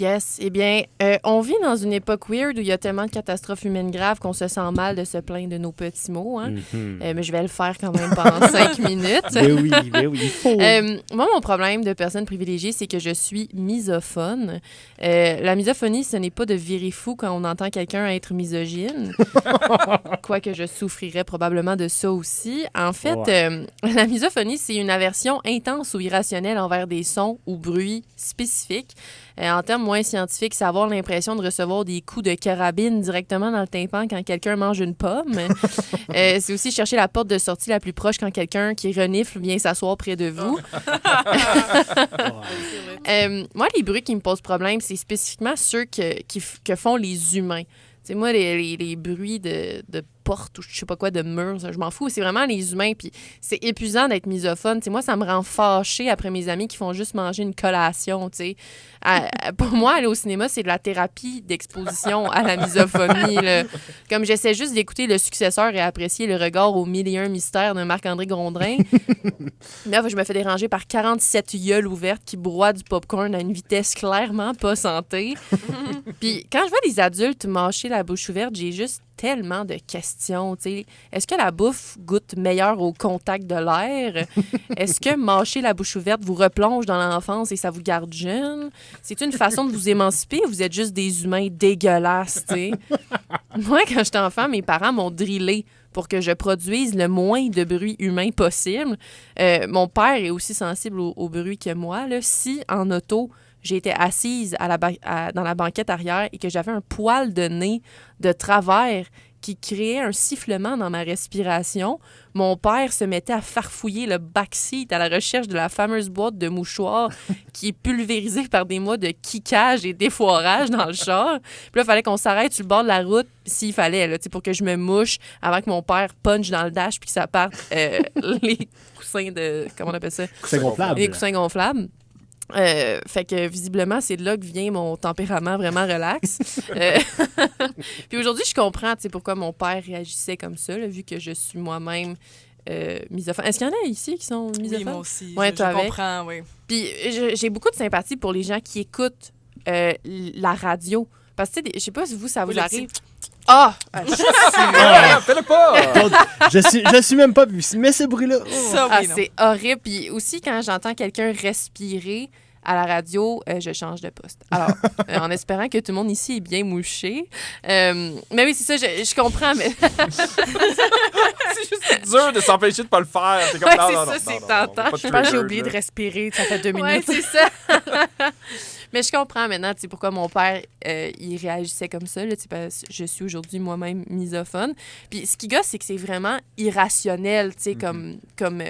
Yes. Eh bien, on vit dans une époque weird où il y a tellement de catastrophes humaines graves qu'on se sent mal de se plaindre de nos petits mots. Hein? Mais je vais le faire quand même pendant 5 minutes. Ben oui, il faut. Moi, mon problème de personne privilégiée, c'est que je suis misophone. La misophonie, ce n'est pas de virer fou quand on entend quelqu'un être misogyne. Quoique je souffrirais probablement de ça aussi. En fait, la misophonie, c'est une aversion intense ou irrationnelle envers des sons ou bruits spécifiques. En termes moins scientifiques, c'est avoir l'impression de recevoir des coups de carabine directement dans le tympan quand quelqu'un mange une pomme. C'est aussi chercher la porte de sortie la plus proche quand quelqu'un qui renifle vient s'asseoir près de vous. Moi, les bruits qui me posent problème, c'est spécifiquement ceux que font les humains. T'sais, moi, les bruits de porte ou je sais pas quoi, de murs, je m'en fous. C'est vraiment les humains. Puis c'est épuisant d'être misophone. T'sais, moi, ça me rend fâchée après mes amis qui font juste manger une collation. Pour moi, aller au cinéma, c'est de la thérapie d'exposition à la misophonie. Là. Comme j'essaie juste d'écouter le successeur et apprécier le regard aux 1001 mystères de Marc-André Grondrin. Là, je me fais déranger par 47 gueules ouvertes qui broient du popcorn à une vitesse clairement pas santé. Puis quand je vois des adultes mâcher la bouche ouverte, j'ai juste tellement de questions. T'sais. Est-ce que la bouffe goûte meilleur au contact de l'air? Est-ce que mâcher la bouche ouverte vous replonge dans l'enfance et ça vous garde jeune? C'est une façon de vous émanciper ou vous êtes juste des humains dégueulasses? T'sais? Moi, quand j'étais enfant, mes parents m'ont drillé pour que je produise le moins de bruit humain possible. Mon père est aussi sensible au bruit que moi. Là. Si, en auto, j'étais assise dans la banquette arrière et que j'avais un poil de nez de travers qui créait un sifflement dans ma respiration, mon père se mettait à farfouiller le backseat à la recherche de la fameuse boîte de mouchoirs qui est pulvérisée par des mois de kickage et d'effoirage dans le char. Puis là, il fallait qu'on s'arrête sur le bord de la route s'il fallait, là, pour que je me mouche avant que mon père punch dans le dash puis que ça parte les coussins de... Comment on appelle ça? Coussins gonflables. Les coussins gonflables. Fait que visiblement, c'est de là que vient mon tempérament vraiment relax. Puis aujourd'hui, je comprends pourquoi mon père réagissait comme ça, là, vu que je suis moi-même misophone. Est-ce qu'il y en a ici qui sont misophones? Oui, moi aussi. Ouais, je comprends, oui. Puis j'ai beaucoup de sympathie pour les gens qui écoutent la radio. Parce que, je sais pas si vous, ça vous arrive. Ah! Fais-le pas! Donc, je suis même pas bu, mais ce bruit-là... Ça, oui, non. C'est horrible. Puis aussi, quand j'entends quelqu'un respirer à la radio, je change de poste. Alors, en espérant que tout le monde ici est bien mouché. Mais oui, c'est ça, je comprends, mais... C'est juste dur de s'empêcher de pas le faire. C'est comme, Ouais, non, c'est non, ça, non, c'est non, tentant. pas Je pense que j'ai trigger, oublié là. de respirer. Ça fait 2 minutes. Ouais, c'est ça. Mais je comprends maintenant pourquoi mon père, il réagissait comme ça. Là, parce que je suis aujourd'hui moi-même misophone. Puis ce qui gosse, c'est que c'est vraiment irrationnel, comme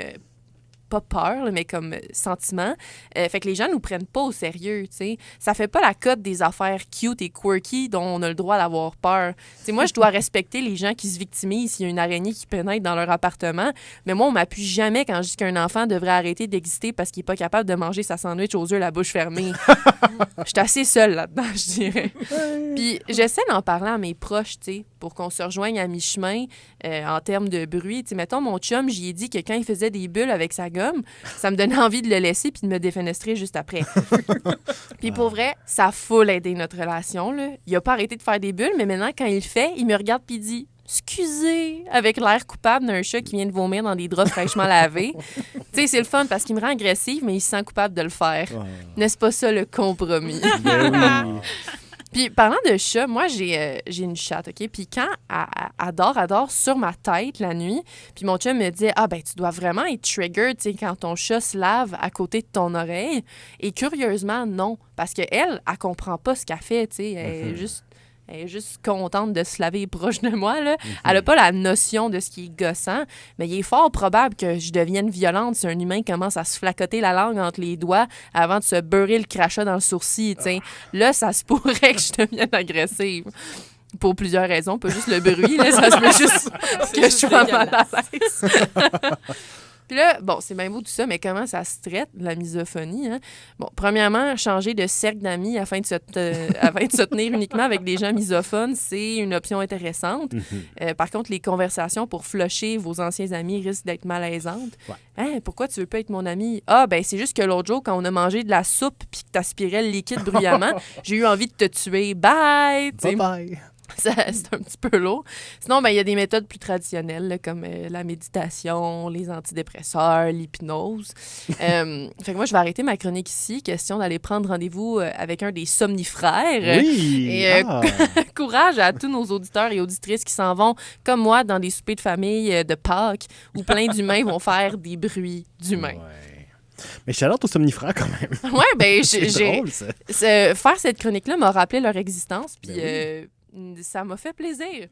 pas peur, là, mais comme sentiment. Fait que les gens nous prennent pas au sérieux, tu sais. Ça fait pas la cote des affaires cute et quirky dont on a le droit d'avoir peur. T'sais, moi, je dois respecter les gens qui se victimisent s'il y a une araignée qui pénètre dans leur appartement, mais moi, on m'appuie jamais quand je dis qu'un enfant devrait arrêter d'exister parce qu'il est pas capable de manger sa sandwich aux œufs la bouche fermée. Je suis assez seule là-dedans, je dirais. Puis j'essaie d'en parler à mes proches, tu sais, pour qu'on se rejoigne à mi-chemin en termes de bruit. T'sais, mettons, mon chum, j'y ai dit que quand il faisait des bulles avec sa gomme, ça me donnait envie de le laisser puis de me défenestrer juste après. Puis pour vrai, ça a full aidé notre relation. Là. Il a pas arrêté de faire des bulles, mais maintenant, quand il le fait, il me regarde puis il dit « Excusez » avec l'air coupable d'un chat qui vient de vomir dans des draps fraîchement lavés. Tu sais, c'est le fun parce qu'il me rend agressive, mais il se sent coupable de le faire. N'est-ce pas ça le compromis? Ben oui. Puis, parlant de chat, moi, j'ai une chatte, OK? Puis quand elle dort sur ma tête la nuit, puis mon chum me dit « Ah, ben tu dois vraiment être triggered, tu sais, quand ton chat se lave à côté de ton oreille. » Et curieusement, non. Parce qu'elle comprend pas ce qu'elle fait, tu sais. Elle est juste contente de se laver proche de moi, là. Elle n'a pas la notion de ce qui est gossant, mais il est fort probable que je devienne violente si un humain commence à se flacoter la langue entre les doigts avant de se beurrer le crachat dans le sourcil, tu sais. Là, ça se pourrait que je devienne agressive. Pour plusieurs raisons, pas juste le bruit, là. Ça se peut juste que je sois mal à l'aise. Puis là, bon, c'est bien beau tout ça, mais comment ça se traite, la misophonie? Hein? Bon, premièrement, changer de cercle d'amis afin de se tenir uniquement avec des gens misophones, c'est une option intéressante. Par contre, les conversations pour flusher vos anciens amis risquent d'être malaisantes. Ouais. Hein, pourquoi tu veux pas être mon ami? Ah, ben c'est juste que l'autre jour, quand on a mangé de la soupe puis que t'aspirais le liquide bruyamment, j'ai eu envie de te tuer. Bye! Tu sais, Bye-bye. c'est un petit peu lourd. Sinon, ben, il y a des méthodes plus traditionnelles, là, comme la méditation, les antidépresseurs, l'hypnose. Fait que moi, je vais arrêter ma chronique ici. Question d'aller prendre rendez-vous avec un des somnifères. Oui! Et courage à tous nos auditeurs et auditrices qui s'en vont, comme moi, dans des soupers de famille de Pâques, où plein d'humains vont faire des bruits d'humains. Ouais. Mais Charlotte aux somnifères, quand même. Ouais, ben, C'est j'ai... drôle, ça. Faire cette chronique-là m'a rappelé leur existence, puis Ben ça m'a fait plaisir.